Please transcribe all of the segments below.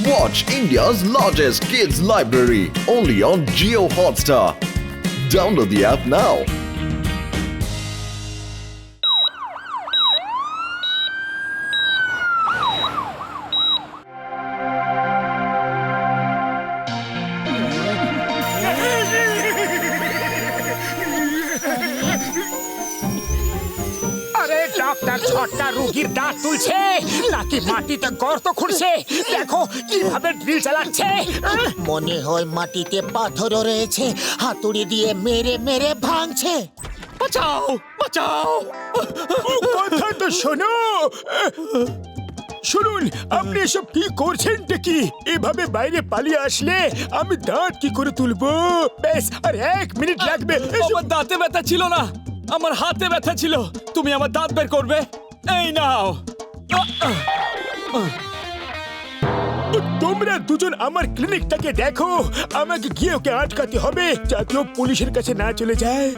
Watch India's largest kids library only on Jio Hotstar. Download the app now. Doctor ঝটকা রোগীর দাঁত তুলছে নাকি মাটিতে গর্ত খুঁড়ছে দেখো কিভাবে ড্রিল চালাচ্ছে মনে হয় মাটিতে পাথরও রয়েছে হাতুড়ি দিয়ে মেরে মেরে ভাঙছে বাঁচাও বাঁচাও কথা তো শোনো শুনুন আপনি এসব কি করছেন কি এভাবে বাইরে পালিয়ে আসলে আমি দাঁত কি করে তুলবো বেশ আর 1 মিনিট লাগবে আমার দাঁতে ব্যথা ছিল না আমার হাতে ব্যথা ছিল তুমি আমার দাঁত বের করবে এই নাও তোমরা দুজন আমার ক্লিনিকটাকে দেখো আমাকে গিয়ে ওকে আটকাতে হবে যাতে ও পুলিশের কাছে না চলে যায়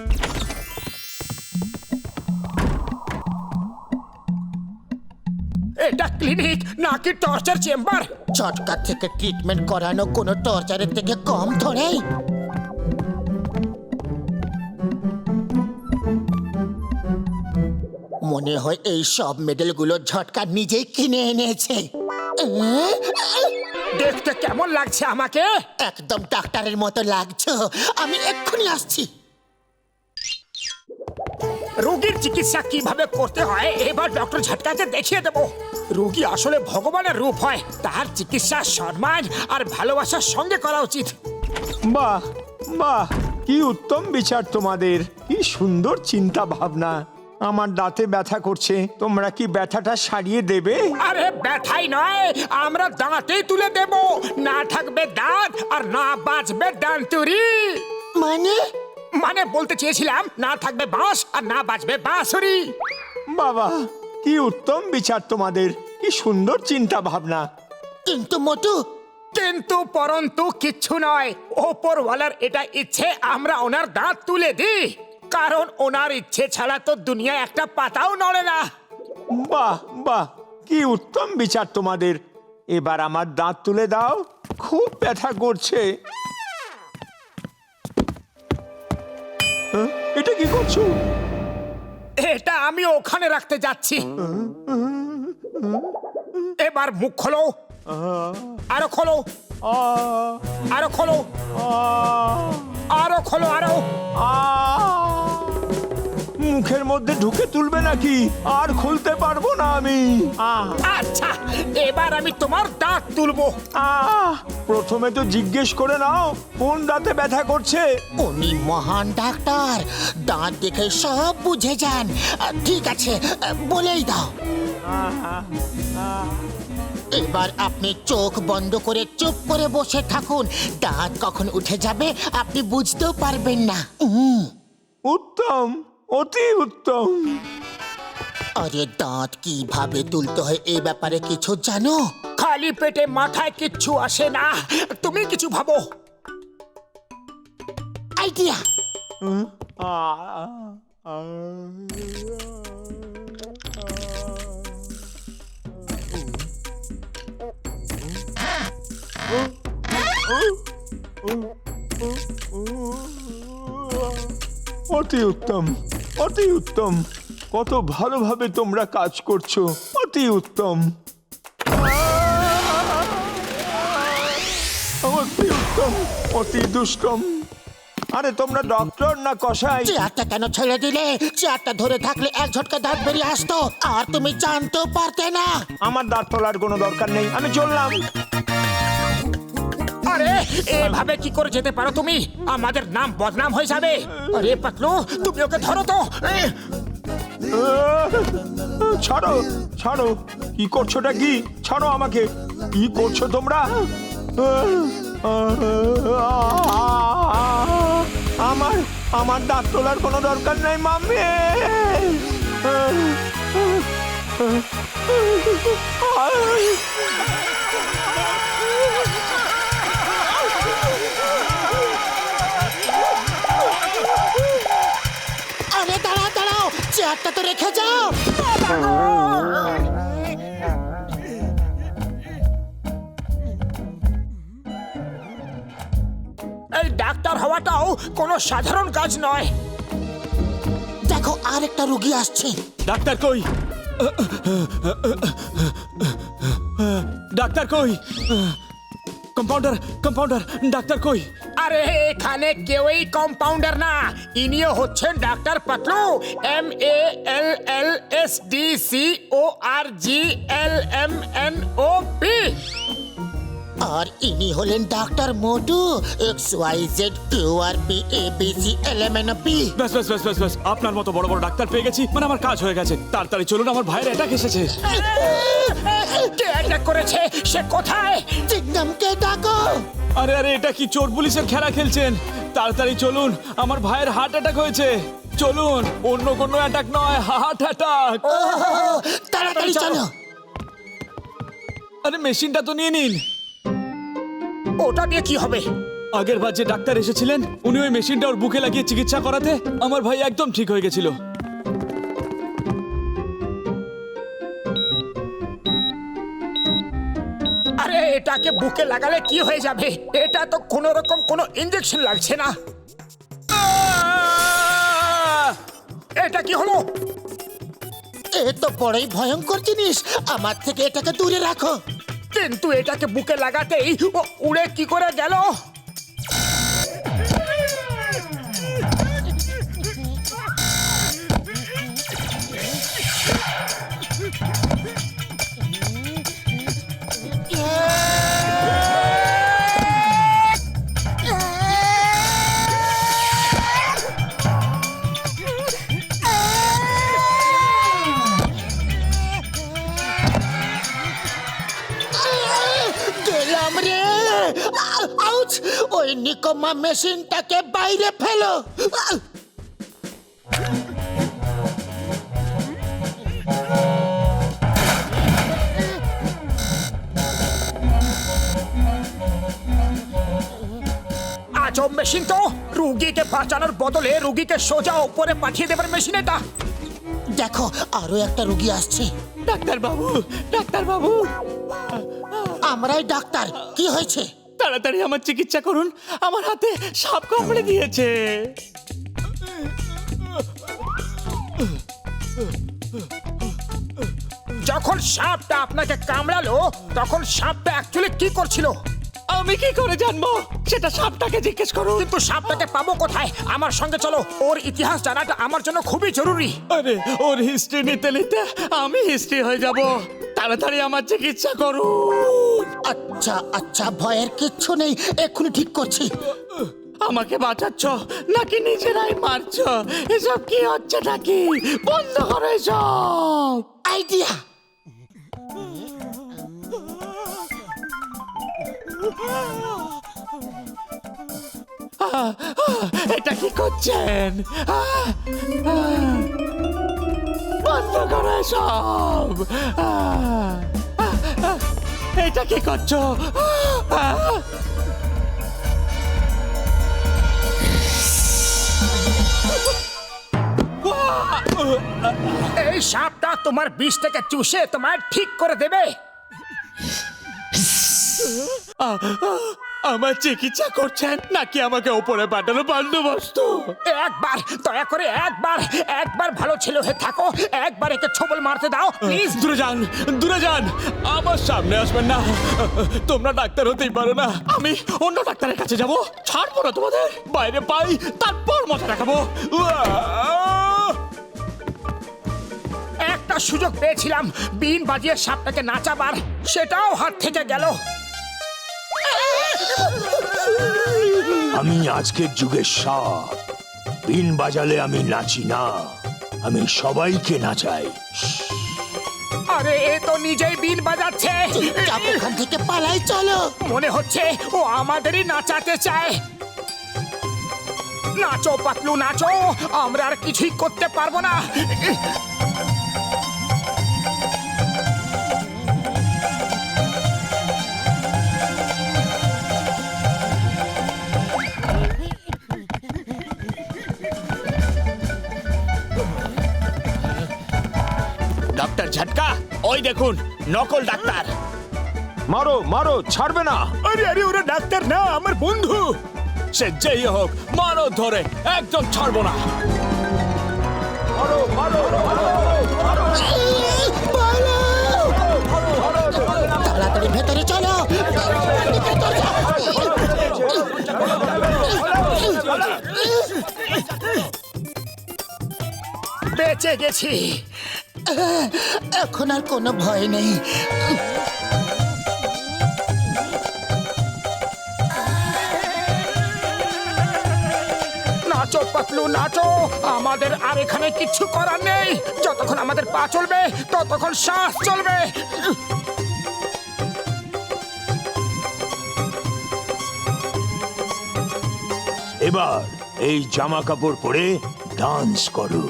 এটা ক্লিনিক নাকি টর্চার চেম্বার ঝটকা থেকে ট্রিটমেন্ট করানো কোনো টর্চারের থেকে কম ধরেই মনে হয় এই সব মেডেলগুলো ঝটকা নিজেই কিনে এনেছে দেখতে কেমন লাগছে আমাকে একদম ডাক্তারের মতো লাগছে আমি এক্ষুনি আসছি রোগীর চিকিৎসা কিভাবে করতে হয় এবার ডক্টর ঝটকাকে দেখিয়ে দেব রোগী আসলে ভগবানের রূপ হয় তার চিকিৎসা সম্মান আর ভালোবাসার সঙ্গে করা উচিত বাহ বাহ কি উত্তম বিচার তোমাদের কি সুন্দর চিন্তা ভাবনা আমার দাঁতে ব্যথা করছে তোমরা কি ব্যথাটা সারিয়ে দেবে আরে ব্যথাই নয় আমরা দাঁতেই তুলে দেব না থাকবে দাঁত আর না বাঁচবে দান্তুরি মানে বলতে চেয়েছিলাম না থাকবে বাঁশ আর না বাঁচবে বাঁশুরি বাবা কি উত্তম বিচার তোমাদের কি সুন্দর চিন্তা ভাবনা কিন্তু মোটু কিন্তু পরন্তু কিচ্ছু নয় ওপরওয়ালার এটা ইচ্ছে আমরা ওনার দাঁত তুলে দিই কারণ ওনার ইচ্ছে ছাড়া তো দুনিয়ায় একটা পাতাও নড়ে না বাহ বাহ কি উত্তম বিচার তোমাদের এবার আমার দাঁত তুলে দাও খুব ব্যথা করছে এটা কি করছো এটা আমি ওখানে রাখতে যাচ্ছি এবার মুখ খোলো আরো খোলো আরো খোলো আরো খোলো আরো মুখের মধ্যে ঢুকে তুলবে নাকি আর খুলতে পারবো না আমি আচ্ছা এবার আমি তোমার দাঁত তুলবো প্রথমে তো জিজ্ঞেস করে নাও কোন দাঁতে ব্যথা করছে উনি মহান ডাক্তার দাঁত দেখে সব বুঝে যান ঠিক আছে বলেই দাও এবার আপনি চোখ বন্ধ করে চুপ করে বসে থাকুন দাঁত কখন উঠে যাবে আপনি বুঝতেও পারবেন না উত্তম অতি উত্তম আরে দাঁত কিভাবে তুলতে হয় এই ব্যাপারে কিছু জানো খালি পেটে মাথায় কিচ্ছু আসে না তুমি কিছু ভাবো আইডিয়া অতি উত্তম অতি উত্তম কত ভালোভাবে তোমরা কাজ করছো অতি উত্তম অতি উত্তম অতি দুষ্টম আরে তোমরা ডক্টর না কসাই চেয়ারটা কেন ছেড়ে দিলে চেয়ারটা ধরে থাকলে এক ঝটকা দাঁত বেরিয়ে আসতো আর তুমি জানতেও পারতে না আমার দাঁত তোলার কোনো দরকার নেই আমি চললাম আরে এভাবে কি করে যেতে পারো তুমি আমাদের নাম বদনাম হয়ে যাবে আরে পাতলু তুমি ওকে ধরো তো ছাড়ো ছাড়ো কি করছোটা কি ছাড়ো আমাকে কি করছো তোমরা আমার আমার দাঁত তোলার কোনো দরকার নেই মাম্মি আরে দাঁড়াও দাঁড়াও চেয়ারটা তো রেখে যাও এই ডাক্তার হওয়াটাও কোনো সাধারণ কাজ নয়। দেখো আর একটা রুগী আসছে। ডাক্তার কই? ডাক্তার কই? কম্পাউন্ডার, কম্পাউন্ডার, ডাক্তার কই? আরে এখানে কেউই কম্পাউন্ডার না, ইনিও হচ্ছেন ডাক্তার পাতলু, MALLSDCORGLMNOP। আর ইনি হলেন ডাক্তার মোটু, XYZQRPABCLMNOP। ব্যাস ব্যাস ব্যাস ব্যাস ব্যাস, আপনার মতো বড় বড় ডাক্তার পেয়ে গেছি, মানে আমার কাজ হয়ে গেছে। তাড়াতাড়ি চলুন, আমার ভাইয়ের অ্যাটাক এসেছে। কে অ্যাটাক করেছে? সে কোথায়? চিংডমকে ডাকো। আরে আরে, এটা কি চোর পুলিশের খেলা খেলছেন? তাড়াতাড়ি চলুন, আমার ভাইয়ের হার্ট অ্যাটাক হয়েছে। চলুন, অন্য কোনো অ্যাটাক নয়, হার্ট অ্যাটাক। তাড়াতাড়ি চলো। আরে মেশিনটা তো নিয়ে নিন। ওটা দিয়ে কি হবে? আগের বার যে ডাক্তার এসেছিলেন, উনি ওই মেশিনটা ওর বুকে লাগিয়ে চিকিৎসা করাতে আমার ভাই একদম ঠিক হয়ে গেছিল। আরে এটাকে বুকে লাগালে কি হয়ে যাবে? এটা তো কোনো রকম কোনো ইনজেকশন লাগছে না। এটা কি হলো? এ তো বড়ই ভয়ঙ্কর জিনিস, আমার থেকে এটাকে দূরে রাখো। কিন্তু এটাকে বুকে লাগাতেই ও উড়ে কি করে গেল? গেলাম রে। আউচ! ওই নিকম্মা মেশিনটাকে বাইরে ফেলো। আজব মেশিন তো, রুগীকে বাঁচানোর বদলে রুগীকে সোজা উপরে পাঠিয়ে দেবার মেশিন এটা। দেখো আরো একটা রুগী আসছে। ডাক্তার বাবু, ডাক্তার বাবু, আমরাই ডাক্তার। কি হয়েছে? তাড়াতাড়ি আমার চিকিৎসা করুন, আমার হাতে সাপ কামড়ে দিয়েছে। যখন সাপটা আপনাকে কামড়ালো তখন সাপটা অ্যাকচুয়ালি কি করছিল? আমি কি করে জানবো? সেটা সাপটাকে জিজ্ঞেস করুন। কিন্তু সাপটাকে পাবো কোথায়? আমার সঙ্গে চলো, ওর ইতিহাস জানাটা আমার জন্য খুবই জরুরি। আরে ওর হিস্ট্রি নিতে নিতে আমি হিস্ট্রি হয়ে যাব। তাড়াতাড়ি আমার চিকিৎসা করুন। আচ্ছা আচ্ছা, ভয়ের কিচ্ছু নেই, এক্ষুনি ঠিক করছি। আমাকে বাঁচাচ্ছ নাকি নিজেরাই মারছ? এসব কি হচ্ছে নাকি? বন্ধ করো এসব। আইডিয়া! এটা কি করছেন? বন্ধ করো এসব। এটা কি করছো? এই সাপটা তোমার বিষ থেকে চুষে তোমায় ঠিক করে দেবে। আমার চিকিৎসা করছেন নাকি আমাকে উপরে পাঠানো বন্দোবস্ত? একবার দয়া করে একবার ভালো ছেলে হয়ে থাকো, একবার একে ছবল মারতে দাও প্লিজ। দূরে যান, দূরে যান, আমার সামনে আসবেন না। তোমরা ডাক্তার হতেই পারো না, আমি অন্য ডাক্তারের কাছে যাব। ছাড়বো না তোমাদের, বাইরে পাই তারপর মজা দেখাবো। একটা সুযোগ পেয়েছিলাম বিন বাজিয়ে সাপটাকে নাচাবার, সেটাও হাত থেকে গেল। আমি আজকের যুগের সাপ। বিন বাজালে আমি নাচি না, আমি সবাইকে নাচাই। আরে এ তো নিজেই বিন বাজাচ্ছে। চুপচাপ ওখান থেকে পালাই চলো। মনে হচ্ছে ও আমাদেরই নাচাতে চায়। নাচো পাতলু নাচো, আমরা আর কিছুই করতে পারবো না। ডাক্তার ঝটকা, ওই দেখুন নকল ডাক্তার। মারো মারো, ছাড়বে না। আরে আরে, ওরা ডাক্তার না, আমার বন্ধু। সে যেই হোক, মারো ধরে, একদম ছাড়বো না। তাড়াতাড়ি ভেতরে চলো। বেঁচে গেছি। এখন আর কোনো ভয় নেই। নাচো পাতলু নাচো, আমাদের আর এখানে কিচ্ছু করার নেই। যতক্ষণ আমাদের পা চলবে ততক্ষণ শ্বাস চলবে। এবার এই জামা কাপড় পরে ডান্স করো।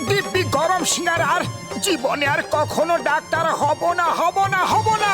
দিব্যি গরম সিঙ্গার, আর জীবনে আর কখনো ডাক্তার হব না, হব না, হব না।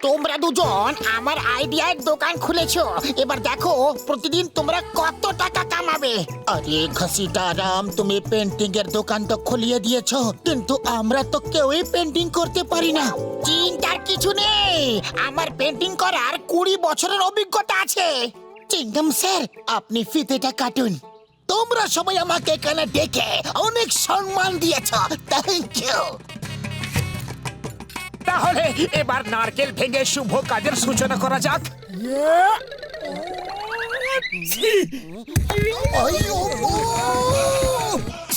তোমরা দুজন আমার আইডিয়ার দোকান খুলেছো। এবার দেখো প্রতিদিন তোমরা কত টাকা কামাবে। আরে ঘসিটারাম, তুমি পেন্টিং এর দোকান তো খুলিয়ে দিয়েছো, কিন্তু আমরা তো কেউই পেন্টিং করতে পারি না। চিন্তার কিছু নেই, আমার পেন্টিং করার 20 বছরের অভিজ্ঞতা আছে। চিংগাম স্যার, আপনি ফিতেটা কাটুন। তোমরা সবাই আমাকে এখানে ডেকে অনেক সম্মান দিয়েছো, থ্যাংক ইউ। তাহলে এবার নারকেল ভেঙে শুভ কাজের সূচনা করা যাক।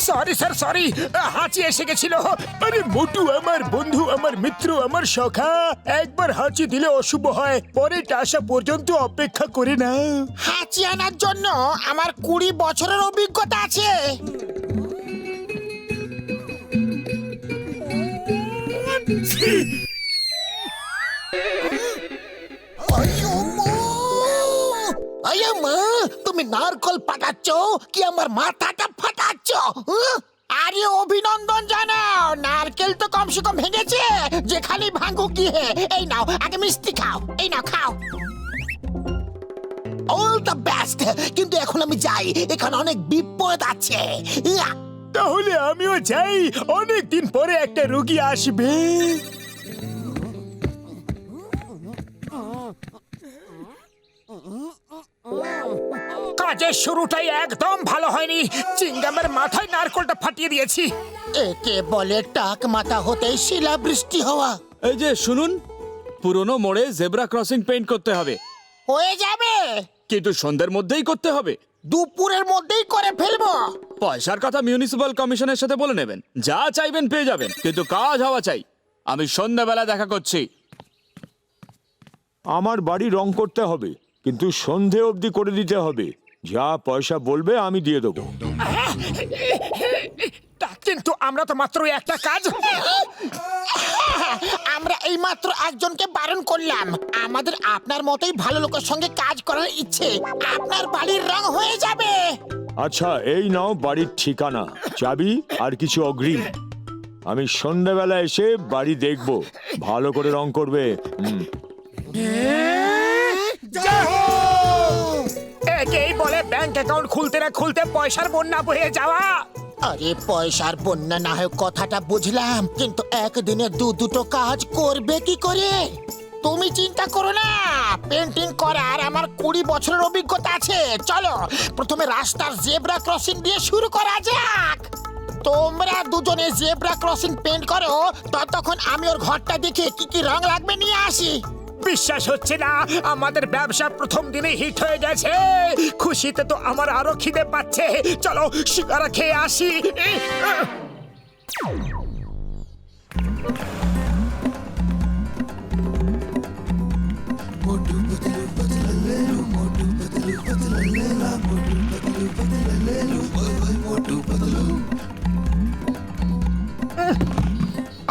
সরি স্যার, সরি, হাঁচি এসে গেছিল। আরে মোটু আমার বন্ধু, আমার মিত্র, আমার সখা, একবার হাঁচি দিলে অশুভ হয়, পরেটা আসা পর্যন্ত অপেক্ষা করে না। হাঁচি আনার জন্য আমার 20 বছরের অভিজ্ঞতা আছে। তুমি নারকল ফাটাচ্ছ কি আমার মাথাটা ফাটাচ্ছ? আরে অভিনন্দন জানাও, নারকেল তো কমসে কম ভেঙেছে, যেখানে ভাঙো কি হে। এই নাও আগে মিষ্টি খাও, এই নাও খাও। All the best. কিন্তু এখন আমি যাই, এখানে অনেক বিপদ আছে। তাহলে আমিও যাই, অনেকদিন পরে একটা রোগী আসবে। কাজের শুরুটাই একদম ভালো হয়নি, চিংগামের মাথায় নারকলটা ফাটিয়ে দিয়েছি। একে বলে টাক মাথা হতেই শিলাবৃষ্টি হওয়া। এই যে শুনুন, পুরনো মোড়ে জেব্রা ক্রসিং পেইন্ট করতে হবে, হয়ে যাবে, কিন্তু সন্ধ্যের মধ্যেই করতে হবে। দুপুরের মধ্যেই করে ফেলবো। পয়সার কথা মিউনিসিপাল কমিশনের সাথে বলে নেবেন, যা চাইবেন পেয়ে যাবেন, কিন্তু কাজ হওয়া চাই। আমি সন্ধ্যাবেলা দেখা করছি। আমার বাড়ি রং করতে হবে, কিন্তু সন্ধে অবধি করে দিতে হবে। যা পয়সা বলবে আমি দিয়ে দেবো। কিন্তু আমরা তো মাত্র একটা কাজ। আমরা এইমাত্র একজনকে বারণ করলাম। আমাদের আপনার মতোই ভালো লোকের সঙ্গে কাজ করার ইচ্ছে। আপনার বাড়ির রং হয়ে যাবে। আচ্ছা, এই নাও বাড়ির ঠিকানা, চাবি আর কিছু অগ্রিম। আমি সন্ধ্যাবেলা এসে বাড়ি দেখব, ভালো করে রং করবে। একেই বলে ব্যাংক অ্যাকাউন্ট খুলতে না খুলতে পয়সার বন্যা বয়ে যাওয়া। আরে পয়সার বন্যা না হয় কথাটা বুঝলাম, কিন্তু একদিনে দুটো কাজ করবে কি করে? তুমি চিন্তা করো না, পেন্টিং করার আমার 20 বছরের অভিজ্ঞতা আছে। চলো প্রথমে রাস্তার জেব্রা ক্রসিং দিয়ে শুরু করা যাক। তোমরা দুজনে জেব্রা ক্রসিং পেন্ট করো, ততক্ষণ আমি ওর ঘরটা দেখে কি কি রং লাগবে নিয়ে আসি। বিশ্বাস হচ্ছে না, আমাদের ব্যবসা প্রথম দিনে হিট হয়ে গেছে। খুশিতে তো আমার আরো খিদে পাচ্ছে। চলো সিঙ্গারা খেয়ে আসি।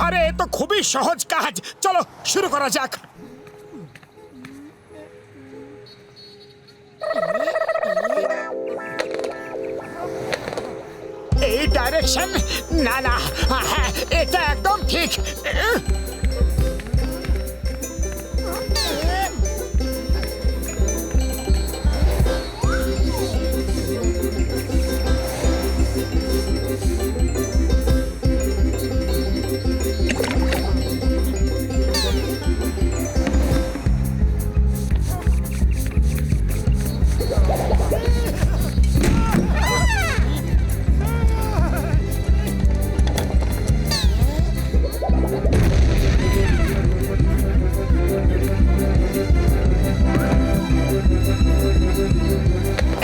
আরে এ তো খুবই সহজ কাজ, চলো শুরু করা যাক। এই ডাইরেকশন, না না, হ্যাঁ এটা একদম ঠিক।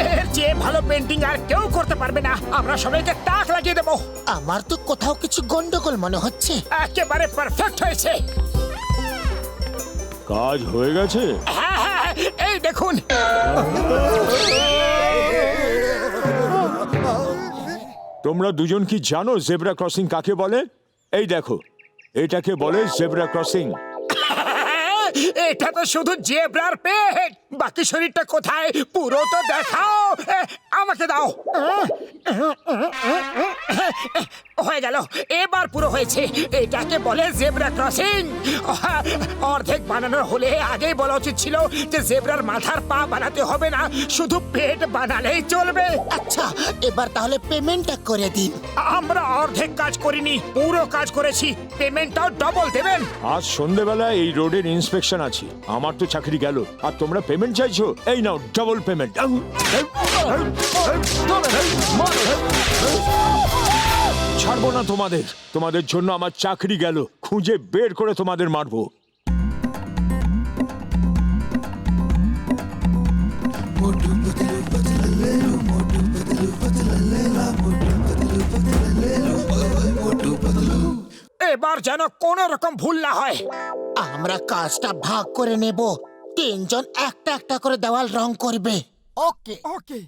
এর চেয়ে ভালো পেন্টিং আর কেউ করতে পারবে না। আমরা সবাইকে তাক লাগিয়ে দেবো। আমার তো কোথাও কিছু গন্ডগোল মনে হচ্ছে। একেবারে পারফেক্ট হয়েছে। কাজ হয়ে গেছে। হ্যাঁ হ্যাঁ, এই দেখুন। তোমরা দুজন কি জানো জেব্রা ক্রসিং কাকে বলে? এই দেখো, এটাকে বলে জেব্রা ক্রসিং। এটা তো শুধু জেব্রার পেট, বাকি শরীরটা কোথায় পুরো তো দেখাও। আমাকে দাও। হয়ে গেল, এবার পুরো হয়েছে। এটাকে বলে জেব্রা ক্রসিং। অর্ধেক বানানোর হলে আগেই বলা উচিত ছিল যে জেব্রার মাথার পা বানাতে হবে না, শুধু পেট বানালেই চলবে। আচ্ছা, এবার তাহলে পেমেন্টটা করে দিন। আমরা অর্ধেক কাজ করিনি, পুরো কাজ করেছি। পেমেন্টটাও ডবল দেবেন। আজ সন্ধ্যেবেলা এই রোডের ইন্সপেকশন আছে, আমার তো চাকরি গেল আর তোমরা পেমেন্ট চাইছো। এই নাও ডাবল পেমেন্ট। ছাড়বো না তোমাদের, তোমাদের জন্য আমার চাকরি গেল। খুঁজে বের করে তোমাদের মারবো। এবার যেন কোনো রকম ভুল না হয়। আমরা কাজটা ভাগ করে নেব। তিনজন একটা একটা করে দেওয়াল রং করবে। ওকে ওকে।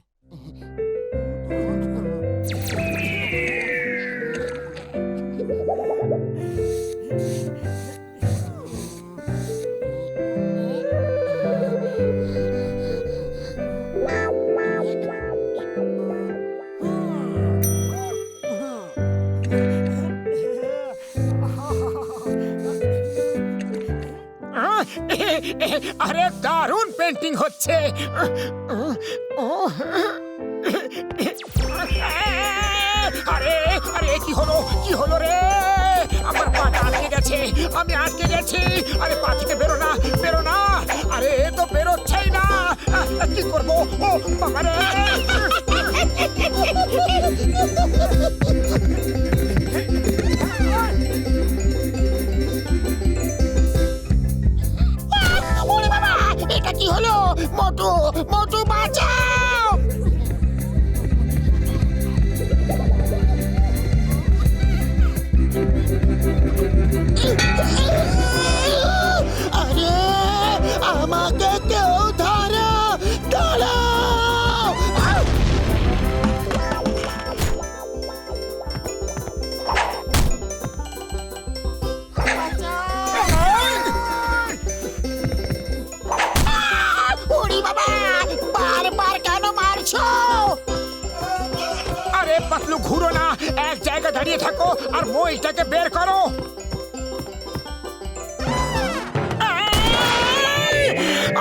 আরে দারুণ পেন্টিং হচ্ছে। আরে আরে কি হলো, কি হলো রে? আমার পাটা আটকে গেছে, আমি আটকে গেছি। আরে পা থেকে বেরো না, বেরো না। আরে এ তো বেরোচ্ছেই না, কি করবো? ও বাবা রে। ওরে বাবা, এটা কি হলো? মোটু, মোটু বাঁচাও! আরে আমাকে কেউ ধরো, দাঁড়াও! ওরে বাবা, বারবার কেন মারছো? আরে পাতলু ঘুরো না, এক জায়গায় দাঁড়িয়ে থাকো আর মইটাকে বের করো।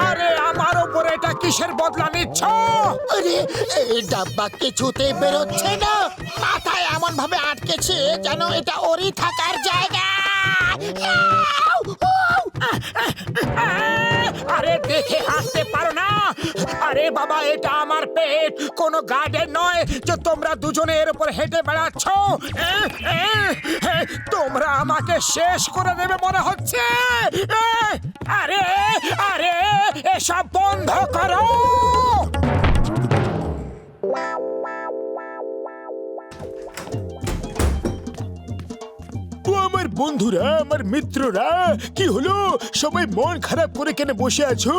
আরে আমার উপরে এটা কিসের বদলা নিচ্ছ? আরে এই ডাব্বা কিছুতেই বেরোচ্ছে না। মাথায় এমন ভাবে আটকেছে যেন এটা ওরই থাকার জায়গা। আরে দেখে হাসতে পারো না? আরে বাবা, এটা আমার পেট, কোনো গার্ডেন নয় যে তোমরা দুজনে এর উপর হেঁটে বেড়াচ্ছ। তোমরা আমাকে শেষ করে দেবে মনে হচ্ছে। আরে আরে এসব বন্ধ করো। আমার বন্ধুরা, আমার মিত্ররা, কি হলো? সবাই মন খারাপ করে কেন বসে আছো?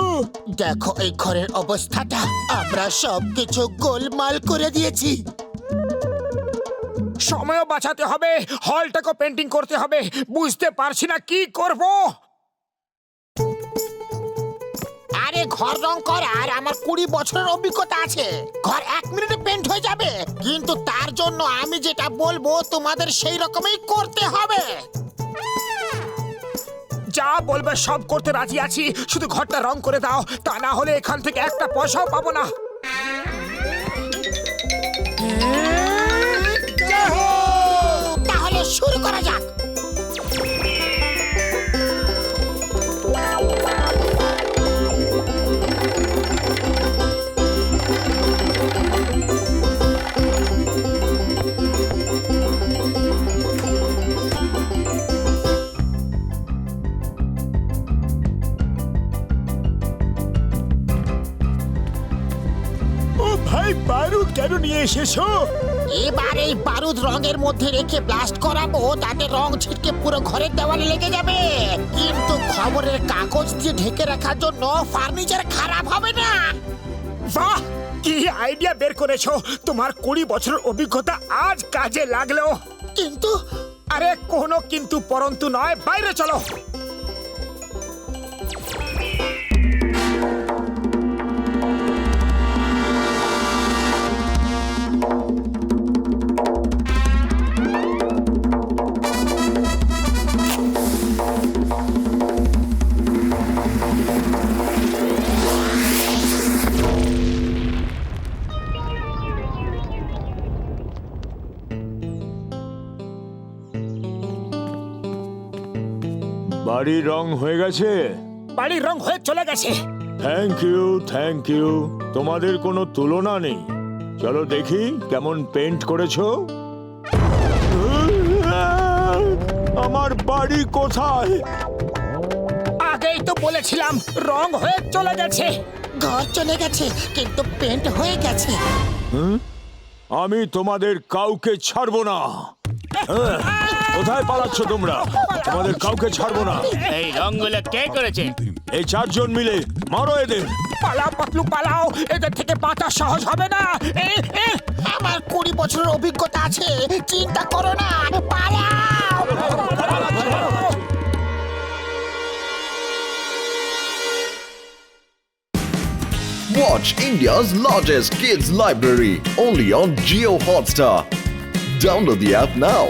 দেখো এই ঘরের অবস্থাটা, আমরা সবকিছু গোলমাল করে দিয়েছি। সময়ও বাঁচাতে হবে, হলটাকে পেন্টিং করতে হবে, বুঝতে পারছি না কি করব। আরে ঘর রং করার আমার 20 বছরের অভিজ্ঞতা আছে। ঘর 1 মিনিটে পেন্ট হয়ে যাবে, কিন্তু তার জন্য আমি যেটা বলবো তোমাদের সেই রকমই করতে হবে। যা বলবে সব করতে রাজি আছি, শুধু ঘরটা রং করে দাও, তা না হলে এখান থেকে একটা পয়সাও পাবো না। তাহলে শুরু করা যাক। ও ভাই, বারুদ কেন নিয়ে এসেছো? এবার এই বারুদ রঙের মধ্যে রেখে ব্লাস্ট করাবো, তাতে রং ছিটকে পুরো ঘরের দেওয়ালে লেগে যাবে। কিন্তু খবরের কাগজ দিয়ে ঢেকে রাখার জন্য ফার্নিচার খারাপ হবে না। বাহ, কি আইডিয়া বের করেছো! তোমার 20 বছরের অভিজ্ঞতা আজ কাজে লাগলো। কিন্তু আরে কোনো কিন্তু পরন্তু নয়, বাইরে চলো। বাড়ির রং হয়ে গেছে? বাড়ির রং হয়ে চলে গেছে। Thank you. তোমাদের কোনো তুলনা নেই। চলো দেখি কেমন পেন্ট করেছো। আমার বাড়ি কোথায়? আগেই তো বলেছিলাম রং হয়ে চলে গেছে। ঘর চলে গেছে, কিন্তু পেন্ট হয়ে গেছে। আমি তোমাদের কাউকে ছাড়বো না। কোথায় পালাচ্ছ তোমরা? তোমাদের কাউকে ছাড়বো না। এই রংগুলো কে করেছে? এই 4 জন মিলে মারো এদের। পালাও পাতলু পালাও, এদের থেকে বাঁচা সহজ হবে না। আমার 20 বছরের অভিজ্ঞতা আছে, চিন্তা করো না, পালাও। Watch India's largest kids library only on Geo Hotstar. Download the app now.